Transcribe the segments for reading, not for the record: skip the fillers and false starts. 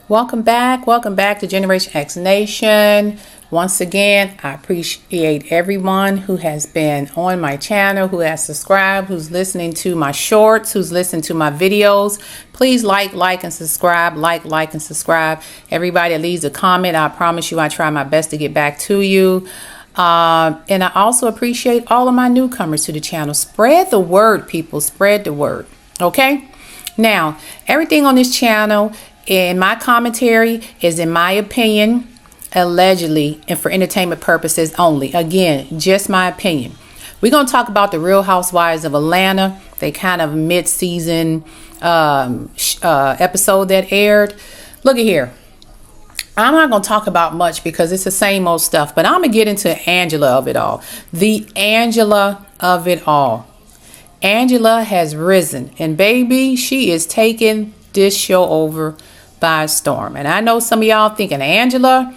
Welcome back. Welcome back to Generation X Nation. Once again, I appreciate everyone who has been on my channel, who has subscribed, who's listening to my shorts, who's listening to my videos. Please like, and subscribe. Like, and subscribe. Everybody that leaves a comment, I promise you I try my best to get back to you. And I also appreciate all of my newcomers to the channel. Spread the word, people. Spread the word. Okay? Now, everything on this channel in my commentary is in my opinion, allegedly, and for entertainment purposes only. Again, just my opinion. We're going to talk about the Real Housewives of Atlanta. They kind of mid-season episode that aired. Look at here. I'm not going to talk about much because it's the same old stuff, but I'm going to get into Angela of it all. The Angela of it all. Angela has risen, and baby, she is taking this show over by storm. And I know some of y'all thinking Angela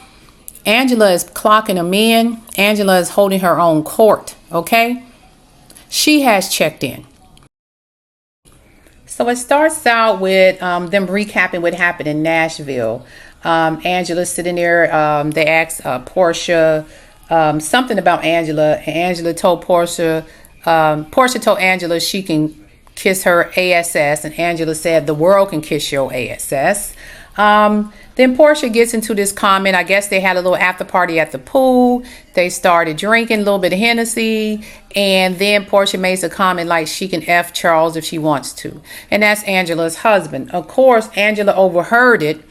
is clocking them in. Angela is holding her own court. Okay, she has checked in. So it starts out with them recapping what happened in Nashville. Angela's sitting there. They asked Portia something about Angela, and Angela told Portia told Angela she can kiss her ASS, and Angela said the world can kiss your ASS. Then Portia gets into this comment. I guess they had a little after party at the pool. They started drinking a little bit of Hennessy, and then Portia makes a comment like she can F Charles if she wants to, and that's Angela's husband. Of course, Angela overheard it,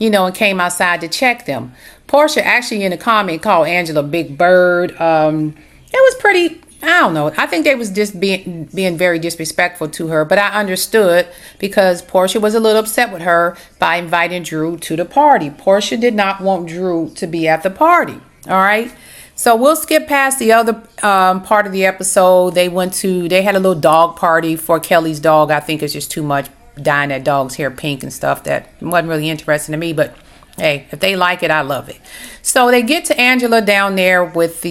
and came outside to check them. Portia actually in a comment called Angela Big Bird. It was pretty, I don't know. I think they was just being very disrespectful to her, but I understood because Portia was a little upset with her by inviting Drew to the party. Portia did not want Drew to be at the party. All right. So we'll skip past the other part of the episode. They had a little dog party for Kelly's dog. I think it's just too much dyeing that dog's hair pink and stuff. That wasn't really interesting to me, but hey, if they like it, I love it. So they get to Angela down there with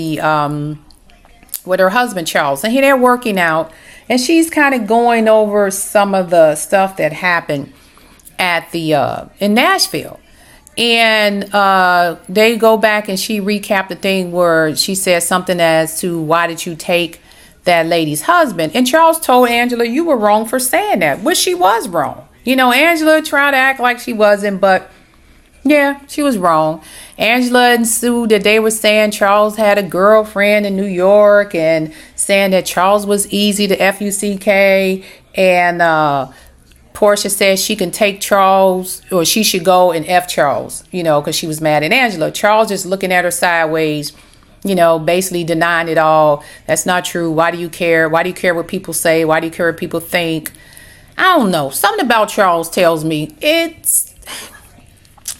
with her husband Charles, and they're working out, and she's kind of going over some of the stuff that happened at in Nashville, and they go back and she recapped the thing where she said something as to why did you take that lady's husband, and Charles told Angela you were wrong for saying that, which she was wrong. Angela tried to act like she wasn't, but yeah, she was wrong. Angela and Sue that they were saying Charles had a girlfriend in New York and saying that Charles was easy to F-U-C-K. And Portia says she can take Charles, or she should go and F Charles, because she was mad at Angela. Charles just looking at her sideways, basically denying it all. That's not true. Why do you care? Why do you care what people say? Why do you care what people think? I don't know. Something about Charles tells me it's,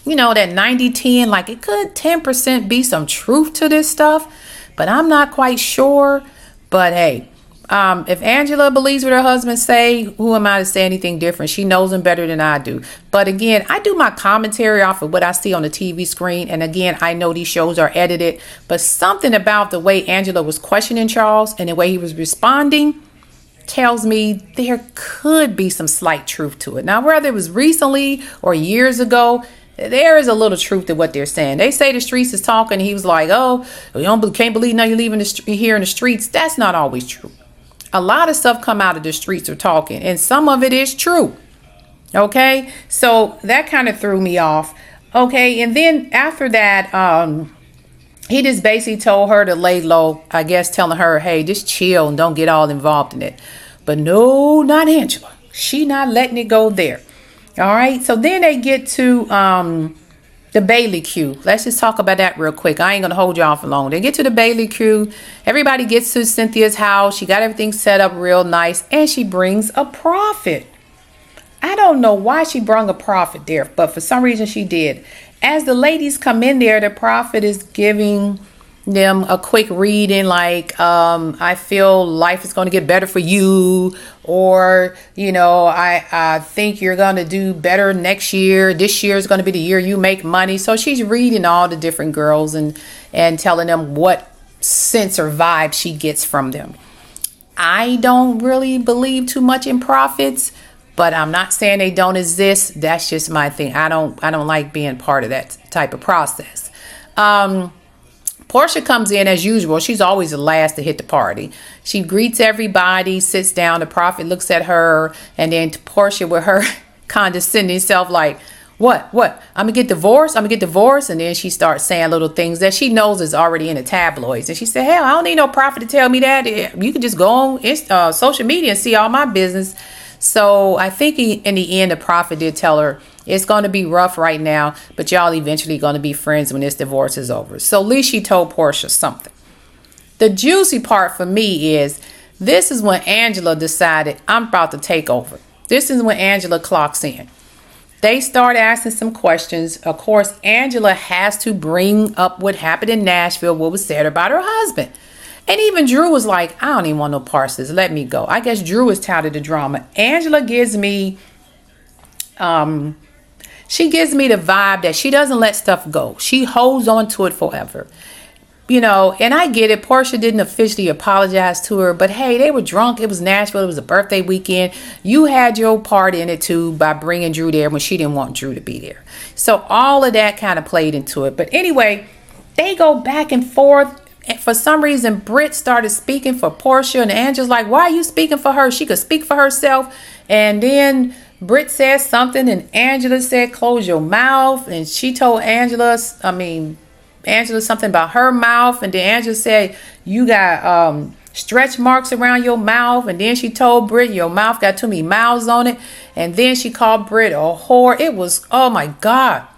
that 90-10, like it could 10% be some truth to this stuff, but I'm not quite sure. But hey, if Angela believes what her husband say, who am I to say anything different? She knows him better than I do. But again, I do my commentary off of what I see on the TV screen. And again, I know these shows are edited, but something about the way Angela was questioning Charles and the way he was responding tells me there could be some slight truth to it. Now, whether it was recently or years ago, there is a little truth to what they're saying. They say the streets is talking. He was like, oh, can't believe now you're leaving here in the streets. That's not always true. A lot of stuff come out of the streets are talking, and some of it is true. Okay, so that kind of threw me off. Okay, and then after that, he just basically told her to lay low, I guess, telling her, hey, just chill and don't get all involved in it. But no, not Angela. She not letting it go there. All right, so then they get to the Bailey queue. Let's just talk about that real quick. I ain't gonna hold y'all for long. They get to the Bailey queue. Everybody gets to Cynthia's house. She got everything set up real nice, and she brings a prophet. I don't know why she brung a prophet there, but for some reason she did. As the ladies come in there, the prophet is giving them a quick reading like, I feel life is going to get better for you, or I think you're going to do better next year. This year is going to be the year you make money. So she's reading all the different girls and telling them what sense or vibe she gets from them. I don't really believe too much in prophets, But I'm not saying they don't exist. That's just my thing. I don't like being part of that type of process. Portia comes in as usual. She's always the last to hit the party. She greets everybody, sits down. The prophet looks at her, and then Portia with her condescending self like, what? I'm gonna get divorced? And then she starts saying little things that she knows is already in the tabloids. And she said, hell, I don't need no prophet to tell me that. You can just go on social media and see all my business. So I think in the end, the prophet did tell her it's going to be rough right now, but y'all eventually going to be friends when this divorce is over. So at least she told Portia something. The juicy part for me is this is when Angela decided I'm about to take over. This is when Angela clocks in. They start asking some questions. Of course, Angela has to bring up what happened in Nashville, what was said about her husband. And even Drew was like, I don't even want no parts of this. Let me go. I guess Drew is tired of the drama. Angela gives me, she gives me the vibe that she doesn't let stuff go. She holds on to it forever. You know, and I get it. Portia didn't officially apologize to her, but hey, they were drunk. It was Nashville. It was a birthday weekend. You had your part in it too by bringing Drew there when she didn't want Drew to be there. So all of that kind of played into it. But anyway, they go back and forth. And for some reason, Britt started speaking for Portia, and Angela's like, why are you speaking for her? She could speak for herself. And then Britt said something, and Angela said, close your mouth. And she told Angela something about her mouth. And then Angela said, you got stretch marks around your mouth. And then she told Britt, your mouth got too many mouths on it. And then she called Britt a whore. It was, oh my God.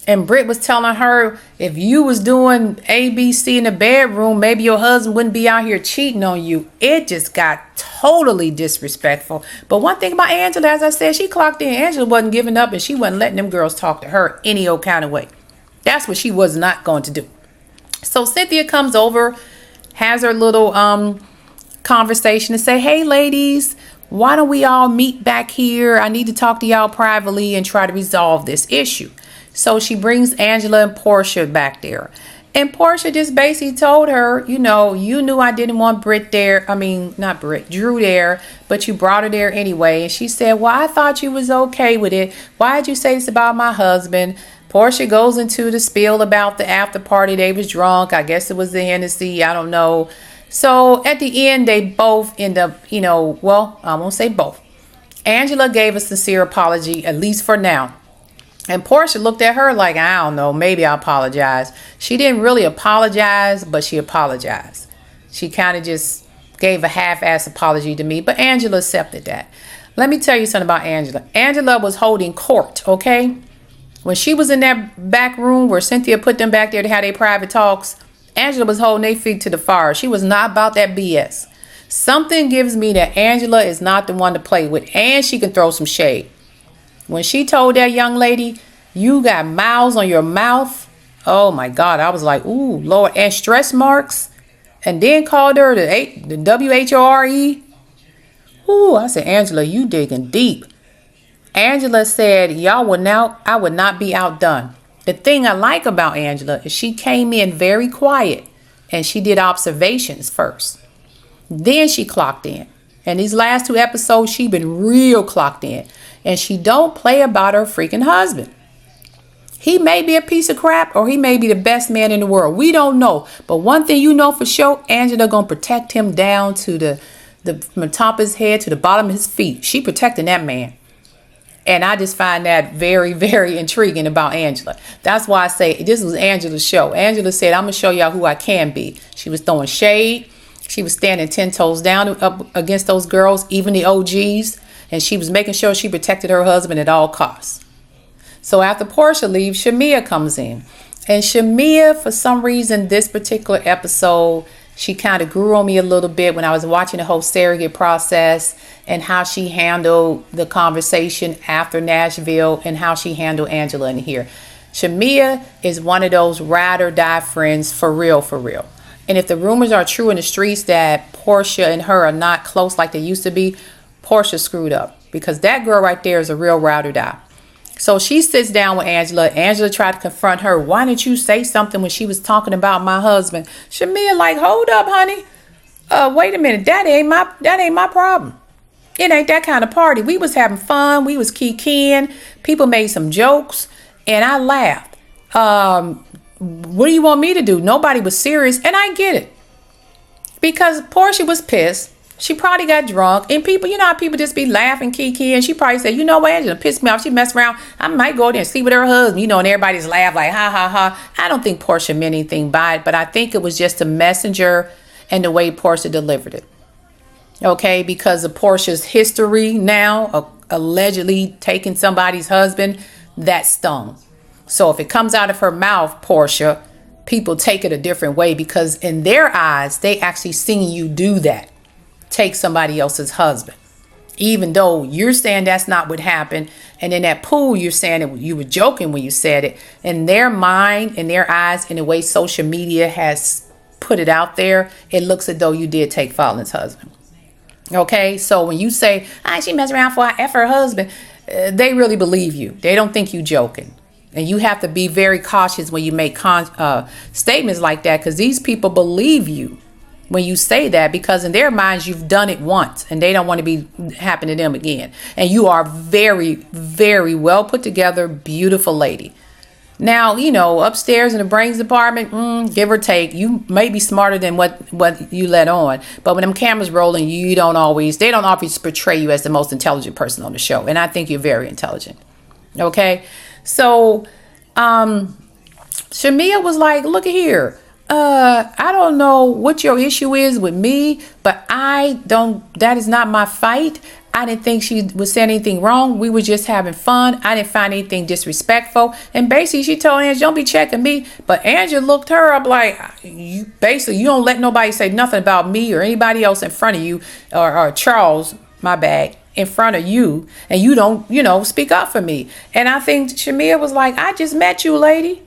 And Britt was telling her, if you was doing ABC in the bedroom, maybe your husband wouldn't be out here cheating on you. It just got totally disrespectful. But one thing about Angela, as I said, she clocked in. Angela wasn't giving up, and she wasn't letting them girls talk to her any old kind of way. That's what she was not going to do. So Cynthia comes over, has her little conversation and say, hey, ladies, why don't we all meet back here? I need to talk to y'all privately and try to resolve this issue. So she brings Angela and Portia back there. And Portia just basically told her, you know, you knew I didn't want Britt there. I mean, not Britt, Drew there, but you brought her there anyway. And she said, well, I thought you was okay with it. Why did you say this about my husband? Portia goes into the spiel about the after party. They was drunk. I guess it was the Hennessy. I don't know. So at the end, they both end up, you know, well, I won't say both. Angela gave a sincere apology, at least for now. And Portia looked at her like, I don't know, maybe I apologize. She didn't really apologize, but she apologized. She kind of just gave a half-ass apology to me, but Angela accepted that. Let me tell you something about Angela. Angela was holding court, okay? When she was in that back room where Cynthia put them back there to have their private talks, Angela was holding their feet to the fire. She was not about that BS. Something gives me that Angela is not the one to play with, and she can throw some shade. When she told that young lady, you got mouths on your mouth, oh my God, I was like, ooh, Lord, and stretch marks, and then called her the WHORE. Ooh, I said, Angela, you digging deep. Angela said, I would not be outdone. The thing I like about Angela is she came in very quiet, and she did observations first. Then she clocked in. And these last 2 episodes, she been real clocked in. And she don't play about her freaking husband. He may be a piece of crap, or he may be the best man in the world. We don't know. But one thing you know for sure, Angela gonna protect him down to from the top of his head to the bottom of his feet. She protecting that man. And I just find that very, very intriguing about Angela. That's why I say this was Angela's show. Angela said, I'm gonna show y'all who I can be. She was throwing shade. She was standing 10 toes down up against those girls, even the OGs. And she was making sure she protected her husband at all costs. So after Portia leaves, Shamia comes in. And Shamia, for some reason, this particular episode, she kind of grew on me a little bit when I was watching the whole surrogate process and how she handled the conversation after Nashville and how she handled Angela in here. Shamia is one of those ride or die friends for real, for real. And if the rumors are true in the streets that Portia and her are not close like they used to be, Portia screwed up, because that girl right there is a real ride or die. So she sits down with Angela. Angela tried to confront her. Why didn't you say something when she was talking about my husband? Shamia like, hold up, honey. Wait a minute. That ain't my problem. It ain't that kind of party. We was having fun. We was kikiing. People made some jokes, and I laughed. What do you want me to do? Nobody was serious, and I get it. Because Portia was pissed. She probably got drunk, and people, you know how people just be laughing, kikiing. She probably said, you know what, Angela pissed me off. She messed around. I might go there and sleep with her husband, you know, and everybody's laugh like, ha, ha, ha. I don't think Portia meant anything by it, but I think it was just a messenger and the way Portia delivered it. Okay, because of Portia's history now, allegedly taking somebody's husband, that stung. So if it comes out of her mouth, Portia, people take it a different way because in their eyes, they actually seen you do that. Take somebody else's husband, even though you're saying that's not what happened. And in that pool, you're saying that you were joking when you said it. In their mind, in their eyes, in the way social media has put it out there, it looks as though you did take Fallon's husband. Okay, so when you say, she messed around for I F her husband, they really believe you. They don't think you joking. And you have to be very cautious when you make statements like that, because these people believe you when you say that, because in their minds you've done it once and they don't want to be happen to them again. And you are very, very well put together, beautiful lady. Now, you know, upstairs in the brains department, give or take, you may be smarter than what you let on. But when them cameras rolling, they don't always portray you as the most intelligent person on the show. And I think you're very intelligent. Okay. So, Shamia was like, look at here. I don't know what your issue is with me, but that is not my fight. I didn't think she was saying anything wrong. We were just having fun. I didn't find anything disrespectful. And basically she told Angela, don't be checking me. But Angela looked her up like, you don't let nobody say nothing about me or anybody else in front of you, or Charles, my bad, in front of you. And you don't, speak up for me. And I think Shamia was like, I just met you, lady.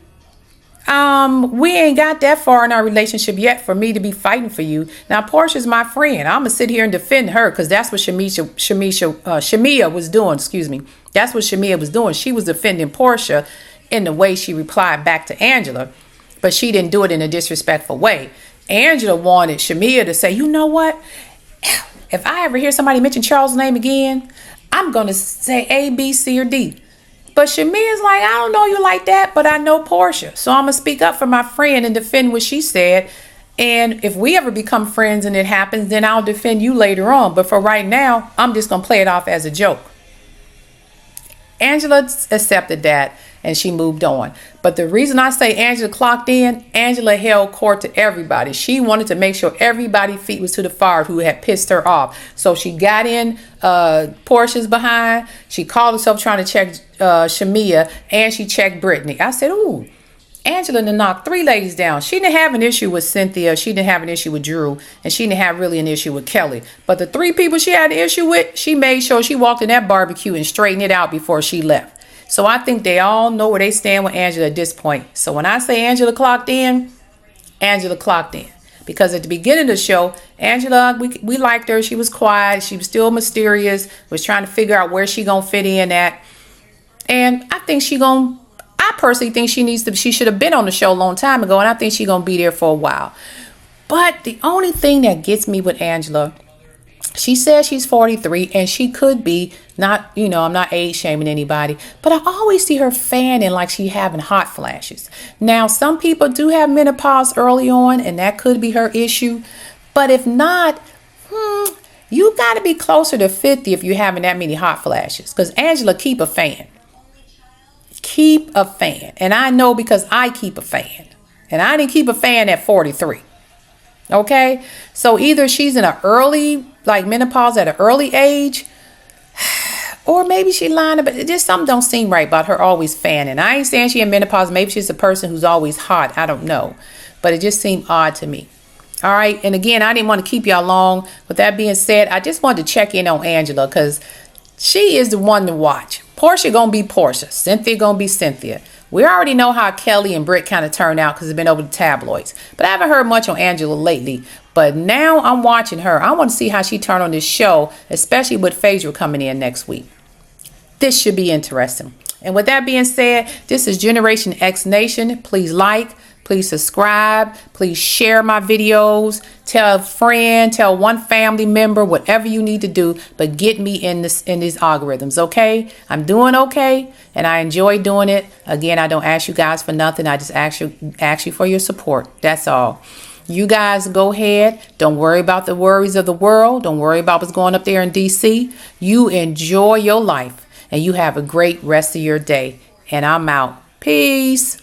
We ain't got that far in our relationship yet for me to be fighting for you. Now, Portia's my friend. I'm gonna sit here and defend her because that's what Shamia was doing. Excuse me. That's what Shamia was doing. She was defending Portia in the way she replied back to Angela, but she didn't do it in a disrespectful way. Angela wanted Shamia to say, you know what? If I ever hear somebody mention Charles' name again, I'm gonna say A, B, C, or D. But Shamia's like, I don't know you like that, but I know Portia. So I'm going to speak up for my friend and defend what she said. And if we ever become friends and it happens, then I'll defend you later on. But for right now, I'm just going to play it off as a joke. Angela accepted that and she moved on. But the reason I say Angela clocked in, Angela held court to everybody. She wanted to make sure everybody's feet was to the fire who had pissed her off. So she got in Portia's behind. She called herself trying to check Shamia, and she checked Brittany. I said, ooh, Angela done knocked 3 ladies down. She didn't have an issue with Cynthia. She didn't have an issue with Drew. And she didn't have really an issue with Kelly. But the 3 people she had an issue with, she made sure she walked in that barbecue and straightened it out before she left. So I think they all know where they stand with Angela at this point. So when I say Angela clocked in, Angela clocked in. Because at the beginning of the show, Angela, we liked her. She was quiet. She was still mysterious. Was trying to figure out where she gonna fit in at. And I think I personally think she should have been on the show a long time ago. And I think she's gonna be there for a while. But the only thing that gets me with Angela, she says she's 43 and she could be not, I'm not age shaming anybody, but I always see her fanning like she having hot flashes. Now, some people do have menopause early on and that could be her issue. But if not, you got to be closer to 50 if you're having that many hot flashes. Because Angela, keep a fan. Keep a fan. And I know because I keep a fan. And I didn't keep a fan at 43. Okay? So either she's in an early, like menopause at an early age, or maybe she lying, but just something don't seem right about her always fanning. I ain't saying she in menopause. Maybe she's a person who's always hot. I don't know. But it just seemed odd to me. All right. And again, I didn't want to keep y'all long. With that being said, I just wanted to check in on Angela because she is the one to watch. Portia gonna be Portia. Cynthia gonna be Cynthia. We already know how Kelly and Britt kind of turned out because it's been over the tabloids. But I haven't heard much on Angela lately. But now I'm watching her. I want to see how she turned on this show, especially with Phaedra coming in next week. This should be interesting. And with that being said, this is Generation X Nation. Please like, Please subscribe. Please share my videos. Tell a friend, tell one family member, whatever you need to do, but get me in these algorithms, okay? I'm doing okay, and I enjoy doing it. Again, I don't ask you guys for nothing. I just ask you for your support. That's all. You guys go ahead. Don't worry about the worries of the world. Don't worry about what's going up there in DC. You enjoy your life, and you have a great rest of your day. And I'm out. Peace.